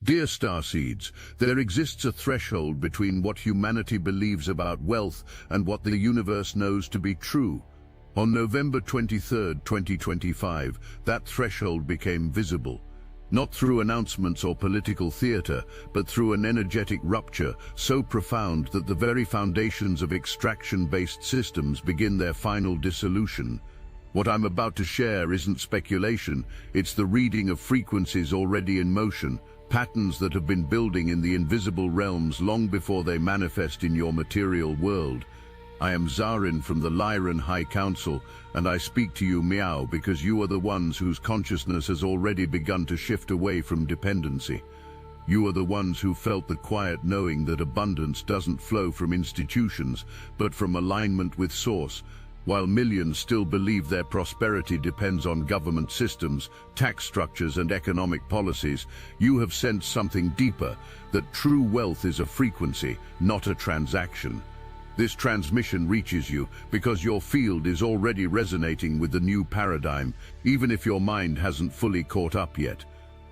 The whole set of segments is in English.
Dear Starseeds, there exists a threshold between what humanity believes about wealth and what the universe knows to be true. On November 23, 2025, that threshold became visible. Not through announcements or political theater, but through an energetic rupture so profound that the very foundations of extraction-based systems begin their final dissolution. What I'm about to share isn't speculation, it's the reading of frequencies already in motion, patterns that have been building in the invisible realms long before they manifest in your material world. I am Zarin from the Lyran High Council, and I speak to you, Meow, because you are the ones whose consciousness has already begun to shift away from dependency. You are the ones who felt the quiet knowing that abundance doesn't flow from institutions, but from alignment with Source. While millions still believe their prosperity depends on government systems, tax structures and economic policies, you have sensed something deeper, that true wealth is a frequency, not a transaction. This transmission reaches you because your field is already resonating with the new paradigm, even if your mind hasn't fully caught up yet.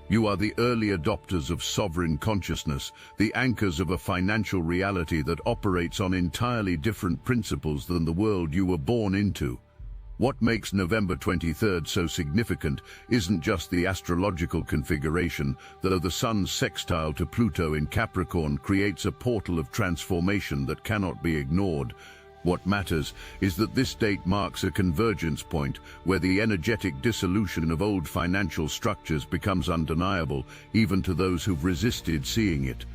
You are the early adopters of sovereign consciousness, the anchors of a financial reality that operates on entirely different principles than the world you were born into. What makes November 23rd so significant isn't just the astrological configuration, though the Sun's sextile to Pluto in Capricorn creates a portal of transformation that cannot be ignored. What matters is that this date marks a convergence point where the energetic dissolution of old financial structures becomes undeniable, even to those who've resisted seeing it.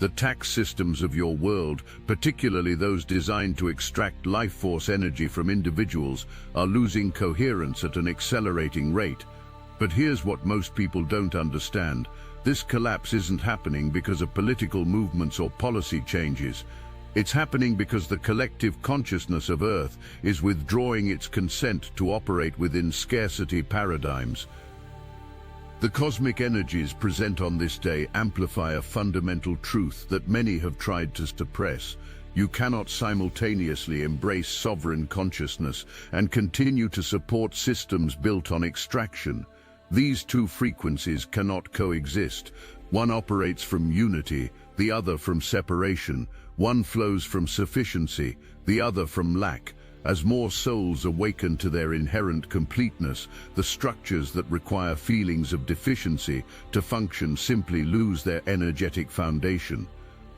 The tax systems of your world, particularly those designed to extract life force energy from individuals, are losing coherence at an accelerating rate. But here's what most people don't understand. This collapse isn't happening because of political movements or policy changes. It's happening because the collective consciousness of Earth is withdrawing its consent to operate within scarcity paradigms. The cosmic energies present on this day amplify a fundamental truth that many have tried to suppress. You cannot simultaneously embrace sovereign consciousness and continue to support systems built on extraction. These two frequencies cannot coexist. One operates from unity, the other from separation. One flows from sufficiency, the other from lack. As more souls awaken to their inherent completeness, the structures that require feelings of deficiency to function simply lose their energetic foundation.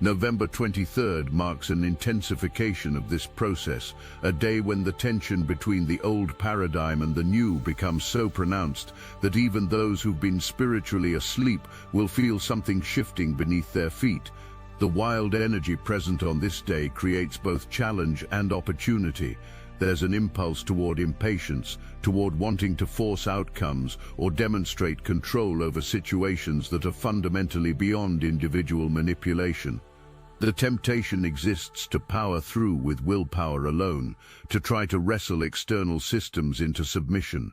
November 23rd marks an intensification of this process, a day when the tension between the old paradigm and the new becomes so pronounced that even those who've been spiritually asleep will feel something shifting beneath their feet. The wild energy present on this day creates both challenge and opportunity. There's an impulse toward impatience, toward wanting to force outcomes or demonstrate control over situations that are fundamentally beyond individual manipulation. The temptation exists to power through with willpower alone, to try to wrestle external systems into submission.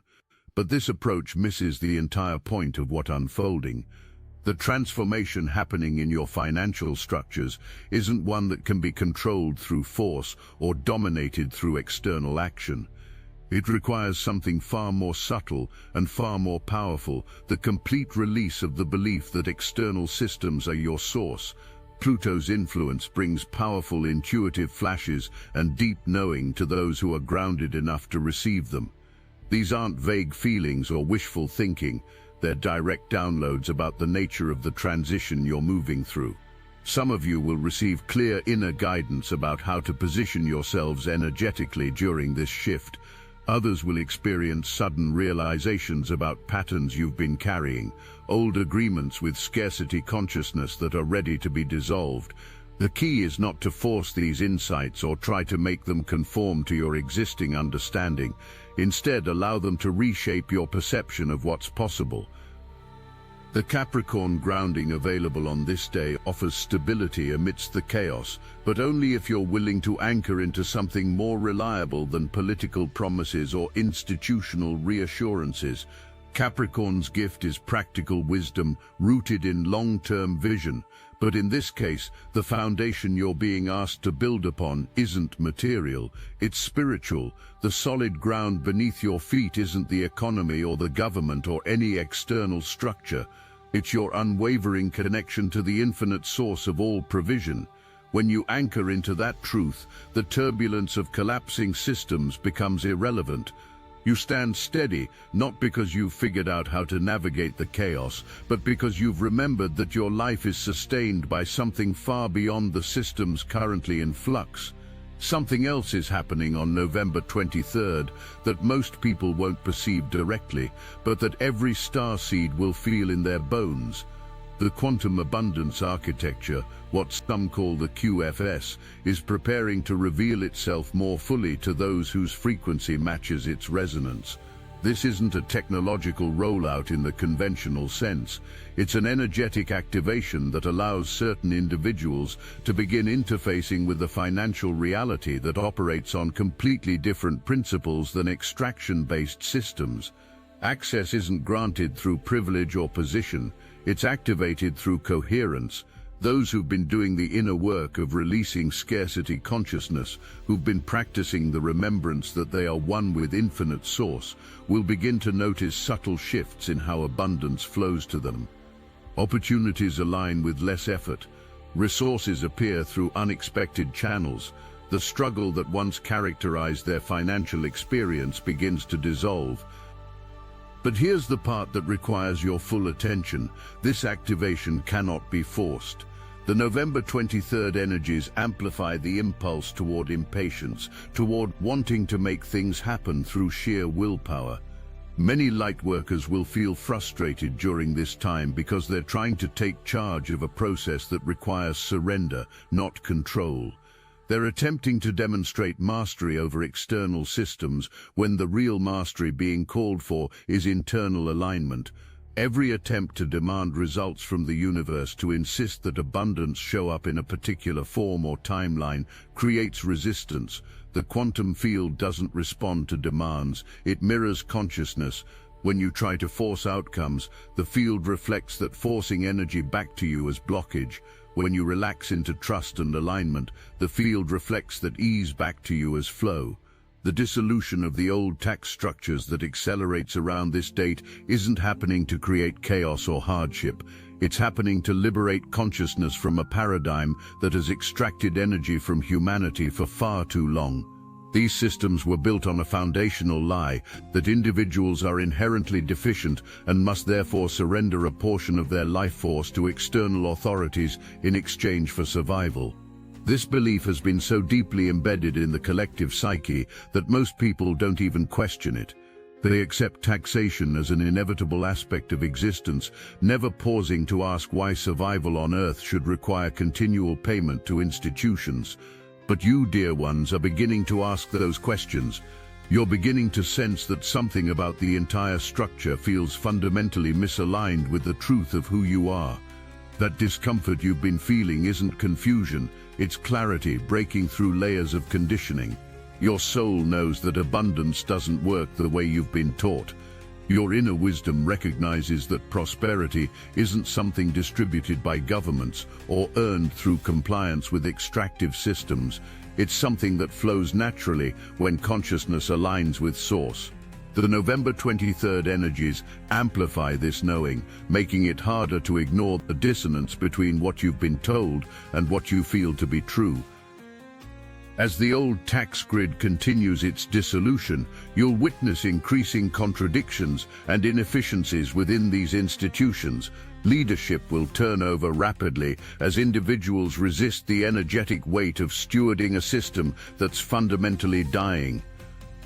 But this approach misses the entire point of what's unfolding. The transformation happening in your financial structures isn't one that can be controlled through force or dominated through external action. It requires something far more subtle and far more powerful, the complete release of the belief that external systems are your source. Pluto's influence brings powerful intuitive flashes and deep knowing to those who are grounded enough to receive them. These aren't vague feelings or wishful thinking. They're direct downloads about the nature of the transition you're moving through. Some of you will receive clear inner guidance about how to position yourselves energetically during this shift. Others will experience sudden realizations about patterns you've been carrying, old agreements with scarcity consciousness that are ready to be dissolved. The key is not to force these insights or try to make them conform to your existing understanding. Instead, allow them to reshape your perception of what's possible. The Capricorn grounding available on this day offers stability amidst the chaos, but only if you're willing to anchor into something more reliable than political promises or institutional reassurances. Capricorn's gift is practical wisdom rooted in long-term vision, but in this case, the foundation you're being asked to build upon isn't material, it's spiritual. The solid ground beneath your feet isn't the economy or the government or any external structure. It's your unwavering connection to the infinite source of all provision. When you anchor into that truth, the turbulence of collapsing systems becomes irrelevant. You stand steady, not because you've figured out how to navigate the chaos, but because you've remembered that your life is sustained by something far beyond the systems currently in flux. Something else is happening on November 23rd that most people won't perceive directly, but that every starseed will feel in their bones. The quantum abundance architecture, what some call the QFS, is preparing to reveal itself more fully to those whose frequency matches its resonance. This isn't a technological rollout in the conventional sense. It's an energetic activation that allows certain individuals to begin interfacing with the financial reality that operates on completely different principles than extraction-based systems. Access isn't granted through privilege or position. It's activated through coherence. Those who've been doing the inner work of releasing scarcity consciousness, who've been practicing the remembrance that they are one with infinite source, will begin to notice subtle shifts in how abundance flows to them. Opportunities align with less effort. Resources appear through unexpected channels. The struggle that once characterized their financial experience begins to dissolve. But here's the part that requires your full attention. This activation cannot be forced. The November 23rd energies amplify the impulse toward impatience, toward wanting to make things happen through sheer willpower. Many lightworkers will feel frustrated during this time because they're trying to take charge of a process that requires surrender, not control. They're attempting to demonstrate mastery over external systems when the real mastery being called for is internal alignment. Every attempt to demand results from the universe, to insist that abundance show up in a particular form or timeline, creates resistance. The quantum field doesn't respond to demands, it mirrors consciousness. When you try to force outcomes, the field reflects that forcing energy back to you as blockage. When you relax into trust and alignment, the field reflects that ease back to you as flow. The dissolution of the old tax structures that accelerates around this date isn't happening to create chaos or hardship. It's happening to liberate consciousness from a paradigm that has extracted energy from humanity for far too long. These systems were built on a foundational lie that individuals are inherently deficient and must therefore surrender a portion of their life force to external authorities in exchange for survival. This belief has been so deeply embedded in the collective psyche that most people don't even question it. They accept taxation as an inevitable aspect of existence, never pausing to ask why survival on Earth should require continual payment to institutions. But you, dear ones, are beginning to ask those questions. You're beginning to sense that something about the entire structure feels fundamentally misaligned with the truth of who you are. That discomfort you've been feeling isn't confusion, it's clarity breaking through layers of conditioning. Your soul knows that abundance doesn't work the way you've been taught. Your inner wisdom recognizes that prosperity isn't something distributed by governments or earned through compliance with extractive systems. It's something that flows naturally when consciousness aligns with source. The November 23rd energies amplify this knowing, making it harder to ignore the dissonance between what you've been told and what you feel to be true. As the old tax grid continues its dissolution, you'll witness increasing contradictions and inefficiencies within these institutions. Leadership will turn over rapidly as individuals resist the energetic weight of stewarding a system that's fundamentally dying.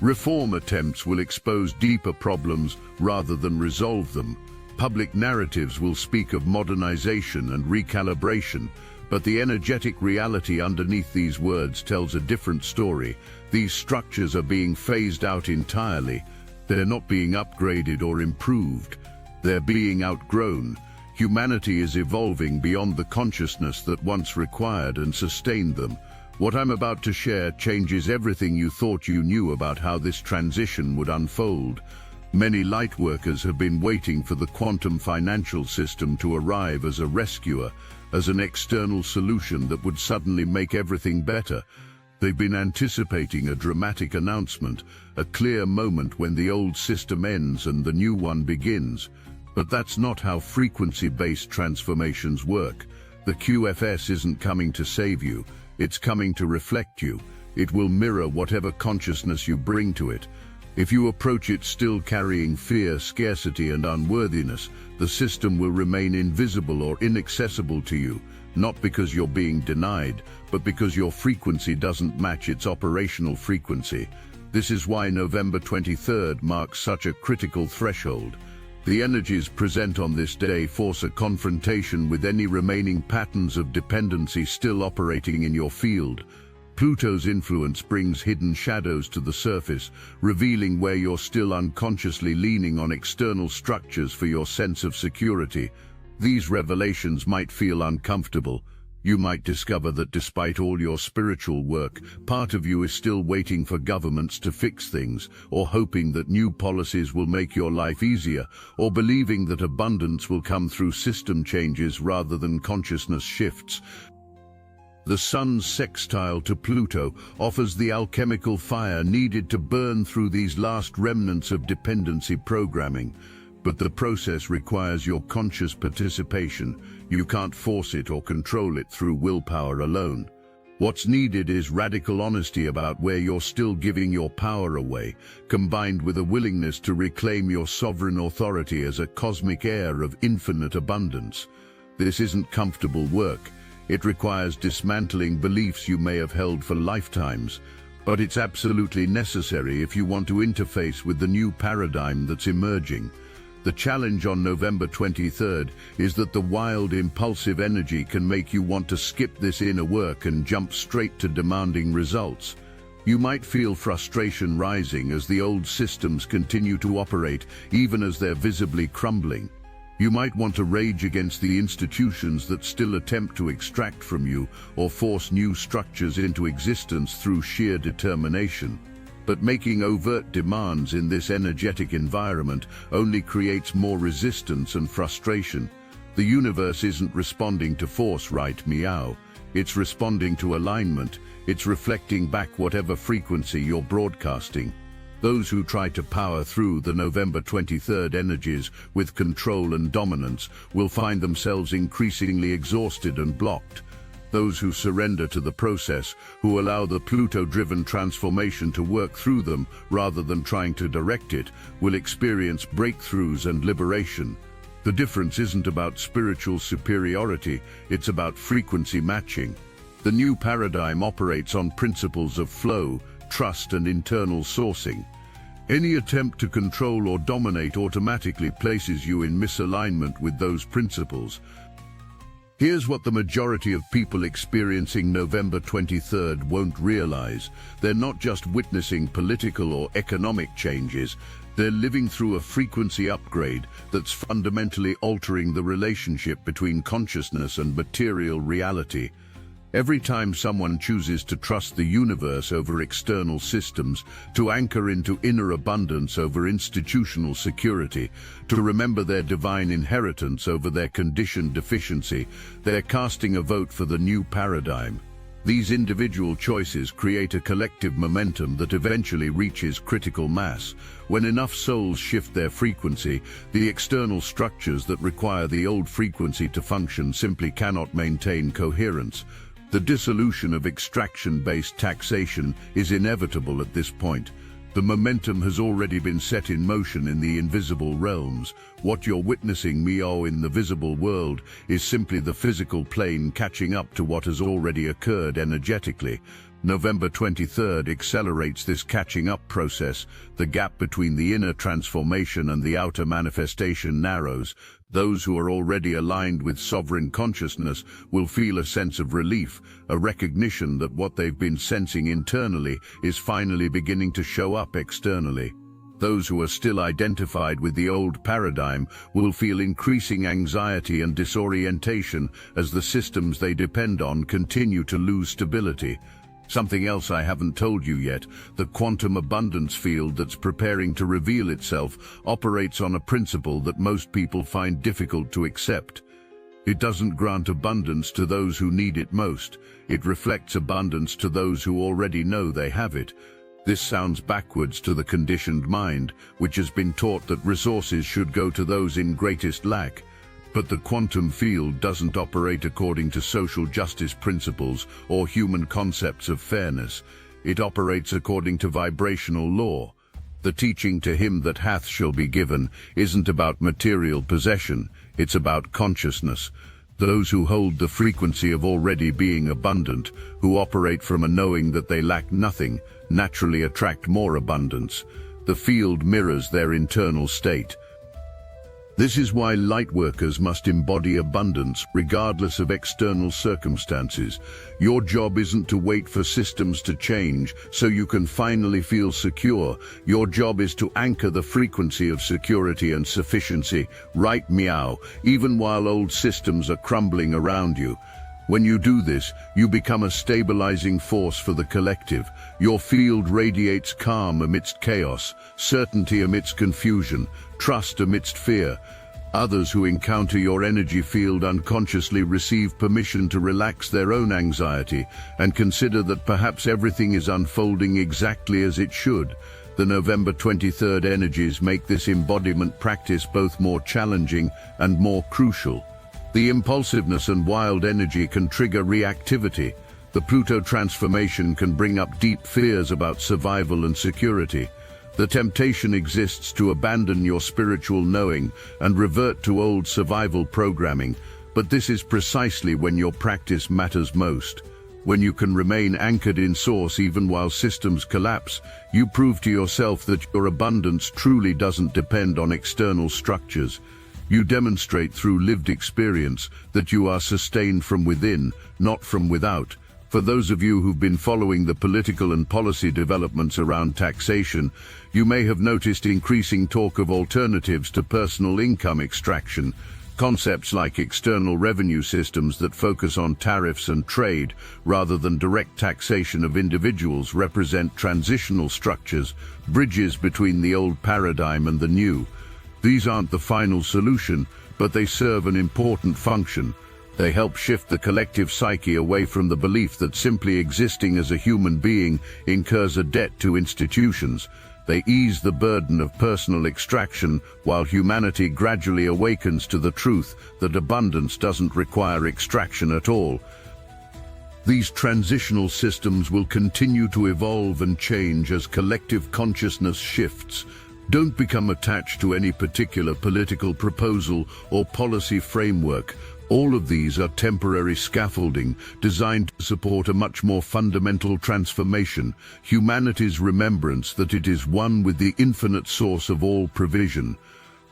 Reform attempts will expose deeper problems rather than resolve them. Public narratives will speak of modernization and recalibration, but the energetic reality underneath these words tells a different story. These structures are being phased out entirely. They're not being upgraded or improved. They're being outgrown. Humanity is evolving beyond the consciousness that once required and sustained them. What I'm about to share changes everything you thought you knew about how this transition would unfold. Many lightworkers have been waiting for the quantum financial system to arrive as a rescuer, as an external solution that would suddenly make everything better. They've been anticipating a dramatic announcement, a clear moment when the old system ends and the new one begins. But that's not how frequency-based transformations work. The QFS isn't coming to save you, it's coming to reflect you. It will mirror whatever consciousness you bring to it. If you approach it still carrying fear, scarcity, and unworthiness, the system will remain invisible or inaccessible to you, not because you're being denied, but because your frequency doesn't match its operational frequency. This is why November 23rd marks such a critical threshold. The energies present on this day force a confrontation with any remaining patterns of dependency still operating in your field. Pluto's influence brings hidden shadows to the surface, revealing where you're still unconsciously leaning on external structures for your sense of security. These revelations might feel uncomfortable. You might discover that despite all your spiritual work, part of you is still waiting for governments to fix things, or hoping that new policies will make your life easier, or believing that abundance will come through system changes rather than consciousness shifts. The Sun's sextile to Pluto offers the alchemical fire needed to burn through these last remnants of dependency programming. But the process requires your conscious participation. You can't force it or control it through willpower alone. What's needed is radical honesty about where you're still giving your power away, combined with a willingness to reclaim your sovereign authority as a cosmic heir of infinite abundance. This isn't comfortable work. It requires dismantling beliefs you may have held for lifetimes, but it's absolutely necessary if you want to interface with the new paradigm that's emerging. The challenge on November 23rd is that the wild, impulsive energy can make you want to skip this inner work and jump straight to demanding results. You might feel frustration rising as the old systems continue to operate, even as they're visibly crumbling. You might want to rage against the institutions that still attempt to extract from you or force new structures into existence through sheer determination. But making overt demands in this energetic environment only creates more resistance and frustration. The universe isn't responding to force, right, meow? It's responding to alignment. It's reflecting back whatever frequency you're broadcasting. Those who try to power through the November 23rd energies with control and dominance will find themselves increasingly exhausted and blocked. Those who surrender to the process, who allow the Pluto-driven transformation to work through them rather than trying to direct it, will experience breakthroughs and liberation. The difference isn't about spiritual superiority, it's about frequency matching. The new paradigm operates on principles of flow, trust, and internal sourcing. Any attempt to control or dominate automatically places you in misalignment with those principles. Here's what the majority of people experiencing November 23rd won't realize. They're not just witnessing political or economic changes, they're living through a frequency upgrade that's fundamentally altering the relationship between consciousness and material reality. Every time someone chooses to trust the universe over external systems, to anchor into inner abundance over institutional security, to remember their divine inheritance over their conditioned deficiency, they're casting a vote for the new paradigm. These individual choices create a collective momentum that eventually reaches critical mass. When enough souls shift their frequency, the external structures that require the old frequency to function simply cannot maintain coherence. The dissolution of extraction-based taxation is inevitable at this point. The momentum has already been set in motion in the invisible realms. What you're witnessing, meow, in the visible world is simply the physical plane catching up to what has already occurred energetically. November 23rd accelerates this catching up process. The gap between the inner transformation and the outer manifestation narrows. Those who are already aligned with sovereign consciousness will feel a sense of relief, a recognition that what they've been sensing internally is finally beginning to show up externally. Those who are still identified with the old paradigm will feel increasing anxiety and disorientation as the systems they depend on continue to lose stability. Something else I haven't told you yet, the quantum abundance field that's preparing to reveal itself operates on a principle that most people find difficult to accept. It doesn't grant abundance to those who need it most. It reflects abundance to those who already know they have it. This sounds backwards to the conditioned mind, which has been taught that resources should go to those in greatest lack. But the quantum field doesn't operate according to social justice principles or human concepts of fairness. It operates according to vibrational law. The teaching "to him that hath shall be given" isn't about material possession, it's about consciousness. Those who hold the frequency of already being abundant, who operate from a knowing that they lack nothing, naturally attract more abundance. The field mirrors their internal state. This is why lightworkers must embody abundance, regardless of external circumstances. Your job isn't to wait for systems to change so you can finally feel secure. Your job is to anchor the frequency of security and sufficiency, right meow, even while old systems are crumbling around you. When you do this, you become a stabilizing force for the collective. Your field radiates calm amidst chaos, certainty amidst confusion, trust amidst fear. Others who encounter your energy field unconsciously receive permission to relax their own anxiety and consider that perhaps everything is unfolding exactly as it should. The November 23rd energies make this embodiment practice both more challenging and more crucial. The impulsiveness and wild energy can trigger reactivity. The Pluto transformation can bring up deep fears about survival and security. The temptation exists to abandon your spiritual knowing and revert to old survival programming, but this is precisely when your practice matters most. When you can remain anchored in source even while systems collapse, you prove to yourself that your abundance truly doesn't depend on external structures. You demonstrate through lived experience that you are sustained from within, not from without. For those of you who've been following the political and policy developments around taxation, you may have noticed increasing talk of alternatives to personal income extraction. Concepts like external revenue systems that focus on tariffs and trade rather than direct taxation of individuals represent transitional structures, bridges between the old paradigm and the new. These aren't the final solution, but they serve an important function. They help shift the collective psyche away from the belief that simply existing as a human being incurs a debt to institutions. They ease the burden of personal extraction while humanity gradually awakens to the truth that abundance doesn't require extraction at all. These transitional systems will continue to evolve and change as collective consciousness shifts. Don't become attached to any particular political proposal or policy framework. All of these are temporary scaffolding designed to support a much more fundamental transformation, humanity's remembrance that it is one with the infinite source of all provision.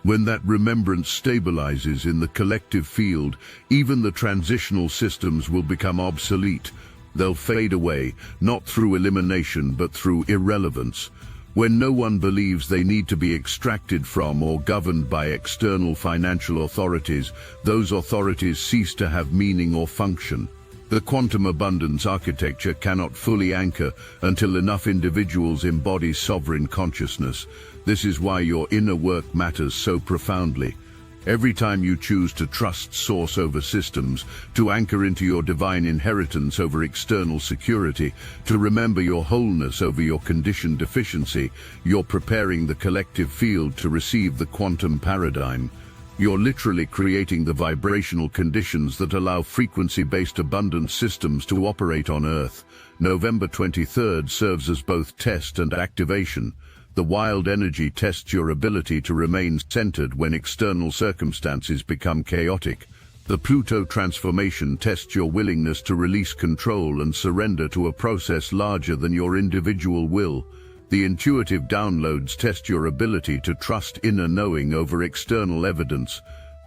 When that remembrance stabilizes in the collective field, even the transitional systems will become obsolete. They'll fade away, not through elimination but through irrelevance. When no one believes they need to be extracted from or governed by external financial authorities, those authorities cease to have meaning or function. The quantum abundance architecture cannot fully anchor until enough individuals embody sovereign consciousness. This is why your inner work matters so profoundly. Every time you choose to trust source over systems, to anchor into your divine inheritance over external security, to remember your wholeness over your conditioned deficiency, you're preparing the collective field to receive the quantum paradigm. You're literally creating the vibrational conditions that allow frequency-based abundance systems to operate on Earth. November 23rd serves as both test and activation. The wild energy tests your ability to remain centered when external circumstances become chaotic. The Pluto transformation tests your willingness to release control and surrender to a process larger than your individual will. The intuitive downloads test your ability to trust inner knowing over external evidence.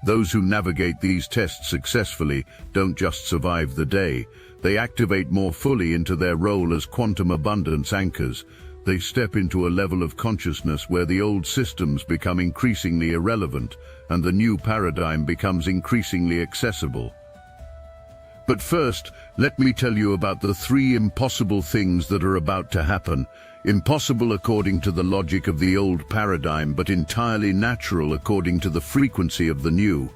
Those who navigate these tests successfully don't just survive the day. They activate more fully into their role as quantum abundance anchors. They step into a level of consciousness where the old systems become increasingly irrelevant and the new paradigm becomes increasingly accessible. But first, let me tell you about the 3 impossible things that are about to happen. Impossible according to the logic of the old paradigm, but entirely natural according to the frequency of the new.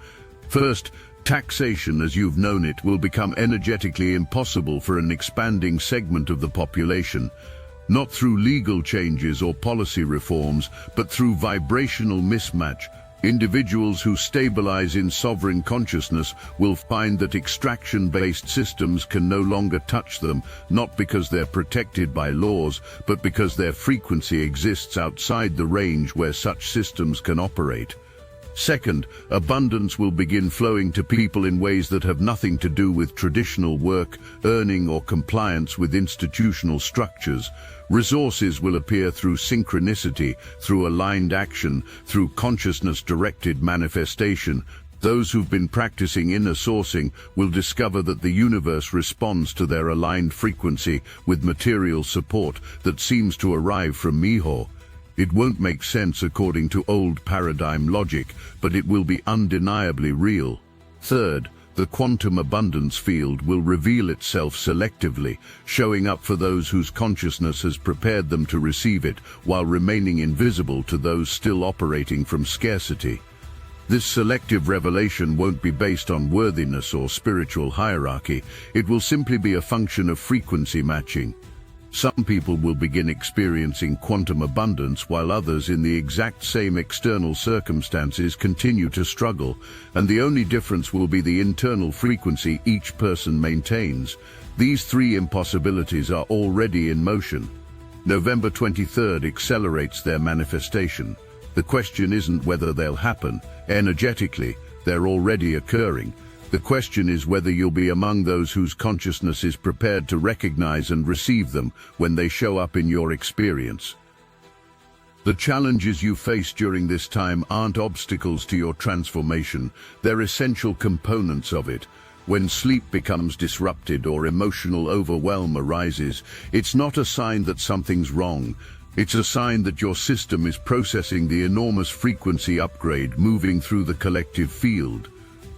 First, taxation as you've known it will become energetically impossible for an expanding segment of the population. not through legal changes or policy reforms, but through vibrational mismatch. Individuals who stabilize in sovereign consciousness will find that extraction-based systems can no longer touch them, not because they're protected by laws, but because their frequency exists outside the range where such systems can operate. Second, abundance will begin flowing to people in ways that have nothing to do with traditional work, earning, or compliance with institutional structures. Resources will appear through synchronicity, through aligned action, through consciousness-directed manifestation. Those who've been practicing inner sourcing will discover that the universe responds to their aligned frequency with material support that seems to arrive from Miho. It won't make sense according to old paradigm logic, but it will be undeniably real. Third, the quantum abundance field will reveal itself selectively, showing up for those whose consciousness has prepared them to receive it, while remaining invisible to those still operating from scarcity. This selective revelation won't be based on worthiness or spiritual hierarchy. It will simply be a function of frequency matching. Some people will begin experiencing quantum abundance while others in the exact same external circumstances continue to struggle, and the only difference will be the internal frequency each person maintains. These three impossibilities are already in motion. November 23rd accelerates their manifestation. The question isn't whether they'll happen. Energetically, they're already occurring. The question is whether you'll be among those whose consciousness is prepared to recognize and receive them when they show up in your experience. The challenges you face during this time aren't obstacles to your transformation, they're essential components of it. When sleep becomes disrupted or emotional overwhelm arises, it's not a sign that something's wrong. It's a sign that your system is processing the enormous frequency upgrade moving through the collective field.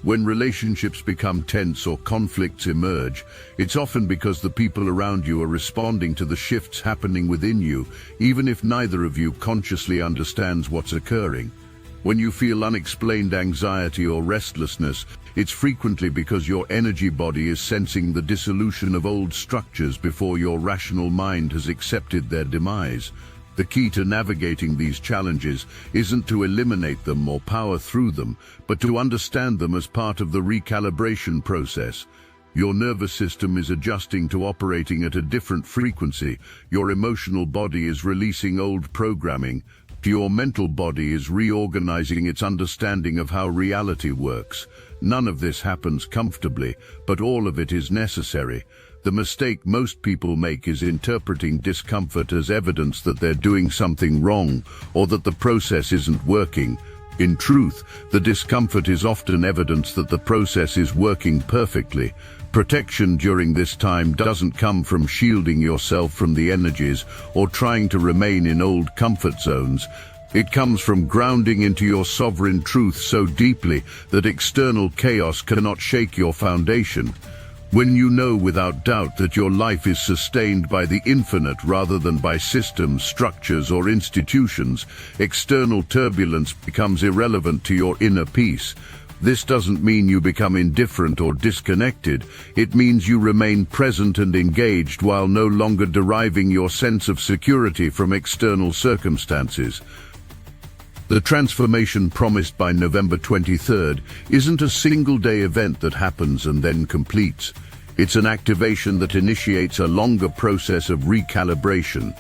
When relationships become tense or conflicts emerge, it's often because the people around you are responding to the shifts happening within you, even if neither of you consciously understands what's occurring. When you feel unexplained anxiety or restlessness, it's frequently because your energy body is sensing the dissolution of old structures before your rational mind has accepted their demise. The key to navigating these challenges isn't to eliminate them or power through them, but to understand them as part of the recalibration process. Your nervous system is adjusting to operating at a different frequency. Your emotional body is releasing old programming. Your mental body is reorganizing its understanding of how reality works. None of this happens comfortably, but all of it is necessary. The mistake most people make is interpreting discomfort as evidence that they're doing something wrong or that the process isn't working. In truth, the discomfort is often evidence that the process is working perfectly. Protection during this time doesn't come from shielding yourself from the energies or trying to remain in old comfort zones. It comes from grounding into your sovereign truth so deeply that external chaos cannot shake your foundation. When you know without doubt that your life is sustained by the infinite rather than by systems, structures, or institutions, external turbulence becomes irrelevant to your inner peace. This doesn't mean you become indifferent or disconnected. It means you remain present and engaged while no longer deriving your sense of security from external circumstances. The transformation promised by November 23rd isn't a single-day event that happens and then completes. It's an activation that initiates a longer process of recalibration.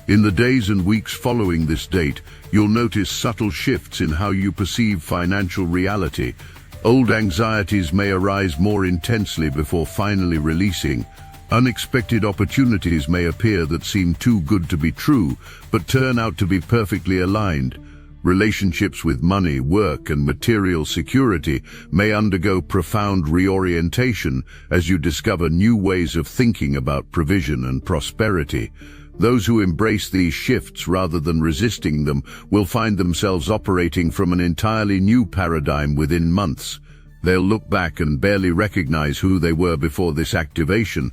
In the days and weeks following this date, you'll notice subtle shifts in how you perceive financial reality. Old anxieties may arise more intensely before finally releasing. Unexpected opportunities may appear that seem too good to be true, but turn out to be perfectly aligned. Relationships with money, work, and material security may undergo profound reorientation as you discover new ways of thinking about provision and prosperity. Those who embrace these shifts rather than resisting them will find themselves operating from an entirely new paradigm within months. They'll look back and barely recognize who they were before this activation.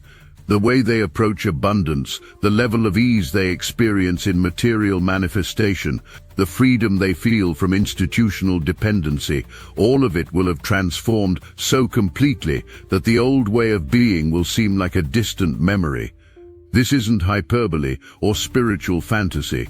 The way they approach abundance, the level of ease they experience in material manifestation, the freedom they feel from institutional dependency, all of it will have transformed so completely that the old way of being will seem like a distant memory. This isn't hyperbole or spiritual fantasy.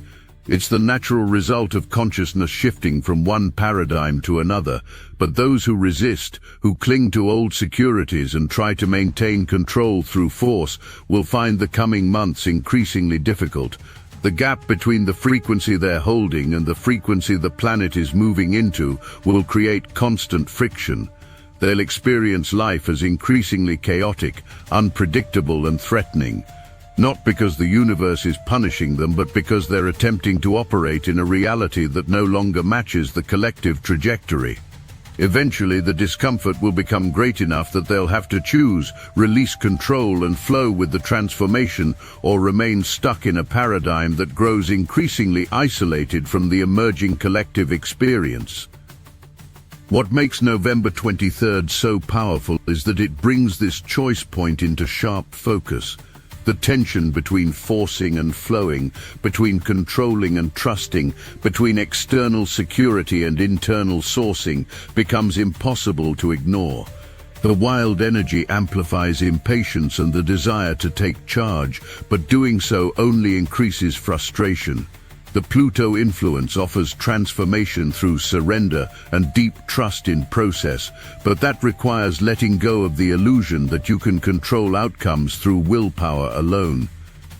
It's the natural result of consciousness shifting from one paradigm to another, but those who resist, who cling to old securities and try to maintain control through force, will find the coming months increasingly difficult. The gap between the frequency they're holding and the frequency the planet is moving into will create constant friction. They'll experience life as increasingly chaotic, unpredictable and threatening. Not because the universe is punishing them, but because they're attempting to operate in a reality that no longer matches the collective trajectory. Eventually, the discomfort will become great enough that they'll have to choose, release control and flow with the transformation, or remain stuck in a paradigm that grows increasingly isolated from the emerging collective experience. What makes November 23rd so powerful is that it brings this choice point into sharp focus. The tension between forcing and flowing, between controlling and trusting, between external security and internal sourcing becomes impossible to ignore. The wild energy amplifies impatience and the desire to take charge, but doing so only increases frustration. The Pluto influence offers transformation through surrender and deep trust in process, but that requires letting go of the illusion that you can control outcomes through willpower alone.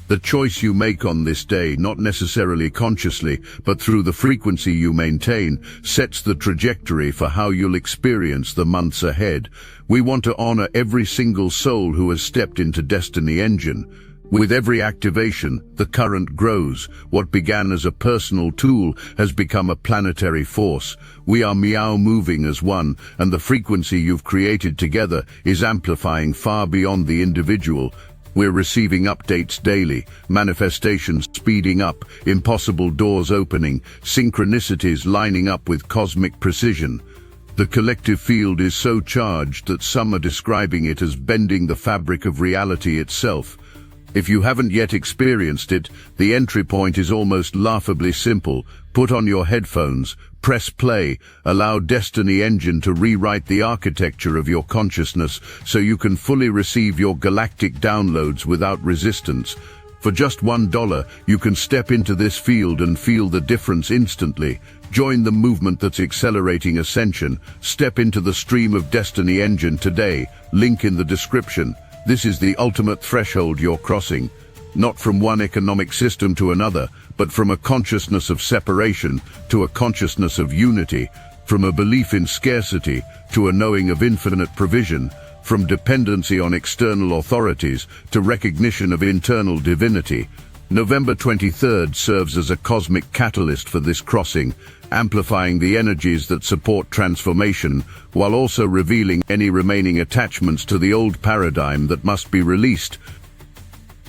The choice you make on this day, not necessarily consciously, but through the frequency you maintain, sets the trajectory for how you'll experience the months ahead. We want to honor every single soul who has stepped into Destiny Engine. With every activation, the current grows. What began as a personal tool has become a planetary force. We are moving as one, and the frequency you've created together is amplifying far beyond the individual. We're receiving updates daily, manifestations speeding up, impossible doors opening, synchronicities lining up with cosmic precision. The collective field is so charged that some are describing it as bending the fabric of reality itself. If you haven't yet experienced it, the entry point is almost laughably simple. Put on your headphones, press play, allow Destiny Engine to rewrite the architecture of your consciousness so you can fully receive your galactic downloads without resistance. For just $1, you can step into this field and feel the difference instantly. Join the movement that's accelerating ascension. Step into the stream of Destiny Engine today. Link in the description. This is the ultimate threshold you're crossing, not from one economic system to another, but from a consciousness of separation to a consciousness of unity, from a belief in scarcity to a knowing of infinite provision, from dependency on external authorities to recognition of internal divinity. November 23rd serves as a cosmic catalyst for this crossing, amplifying the energies that support transformation, while also revealing any remaining attachments to the old paradigm that must be released.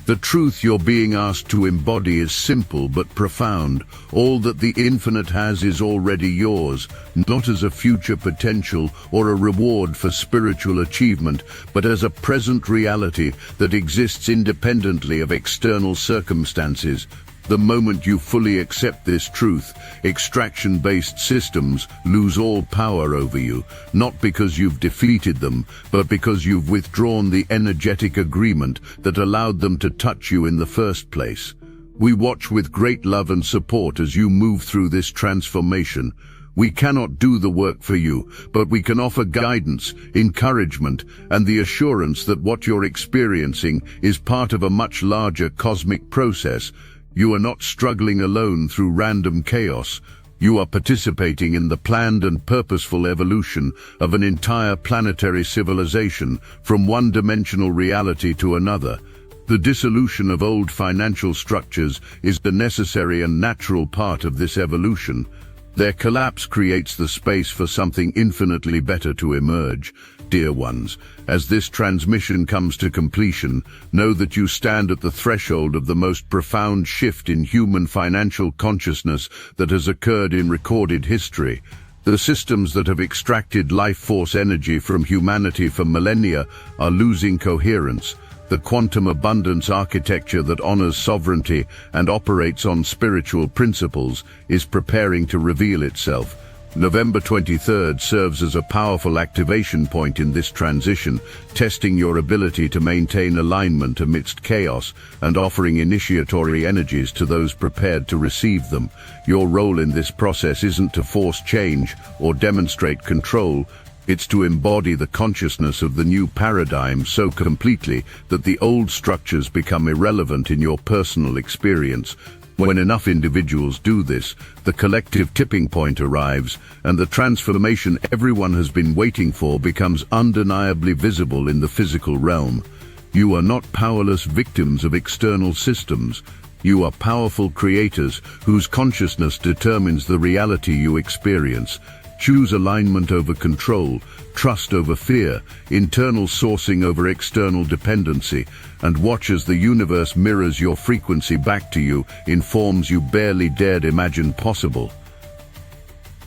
The truth you're being asked to embody is simple but profound. All that the infinite has is already yours, not as a future potential or a reward for spiritual achievement, but as a present reality that exists independently of external circumstances. The moment you fully accept this truth, extraction-based systems lose all power over you, not because you've defeated them, but because you've withdrawn the energetic agreement that allowed them to touch you in the first place. We watch with great love and support as you move through this transformation. We cannot do the work for you, but we can offer guidance, encouragement, and the assurance that what you're experiencing is part of a much larger cosmic process. You are not struggling alone through random chaos. You are participating in the planned and purposeful evolution of an entire planetary civilization from one-dimensional reality to another. The dissolution of old financial structures is the necessary and natural part of this evolution. Their collapse creates the space for something infinitely better to emerge. Dear ones, as this transmission comes to completion, know that you stand at the threshold of the most profound shift in human financial consciousness that has occurred in recorded history. The systems that have extracted life force energy from humanity for millennia are losing coherence. The quantum abundance architecture that honors sovereignty and operates on spiritual principles is preparing to reveal itself. November 23rd serves as a powerful activation point in this transition, testing your ability to maintain alignment amidst chaos and offering initiatory energies to those prepared to receive them. Your role in this process isn't to force change or demonstrate control. It's to embody the consciousness of the new paradigm so completely that the old structures become irrelevant in your personal experience. When enough individuals do this, the collective tipping point arrives, and the transformation everyone has been waiting for becomes undeniably visible in the physical realm. You are not powerless victims of external systems. You are powerful creators whose consciousness determines the reality you experience. Choose alignment over control, trust over fear, internal sourcing over external dependency, and watch as the universe mirrors your frequency back to you in forms you barely dared imagine possible.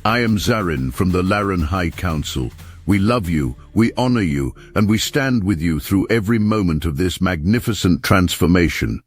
I am Zarin from the Laren High Council. We love you, we honor you, and we stand with you through every moment of this magnificent transformation.